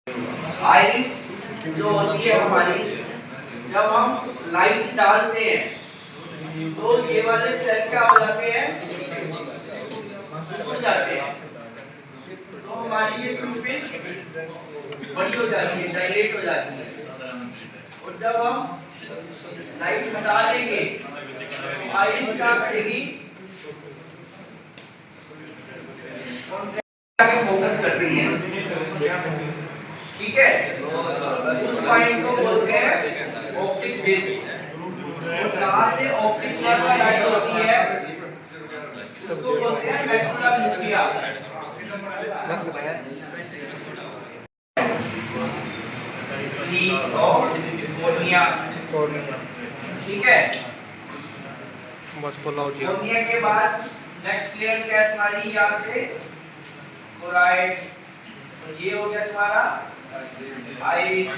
Iris जो होती है हमारी, जब हम लाइट डालते हैं तो ये वाले सेल क्या हो जाते हैं, सूख जाते हैं। तो हमारी ये प्यूपिल बड़ी हो जाती है, डायलेट हो जाती है। और जब हम लाइट हटा देंगे तो आइरिस क्या करेगी, आगे फोकस करती है। ठीक है, उस पॉइंट को बोलते हैं ऑप्टिक बेस। और जहां से ऑप्टिक नर्व लाइट होती है उसको बोलते हैं मैक्सिला न्यूक्लिया। कॉर्निया, ठीक है। बस बोलाओ जी। कॉर्निया के बाद नेक्स्ट लेयर क्या है तुम्हारी, यहाँ से कोराइड। ये हो गया तुम्हारा आइरिस।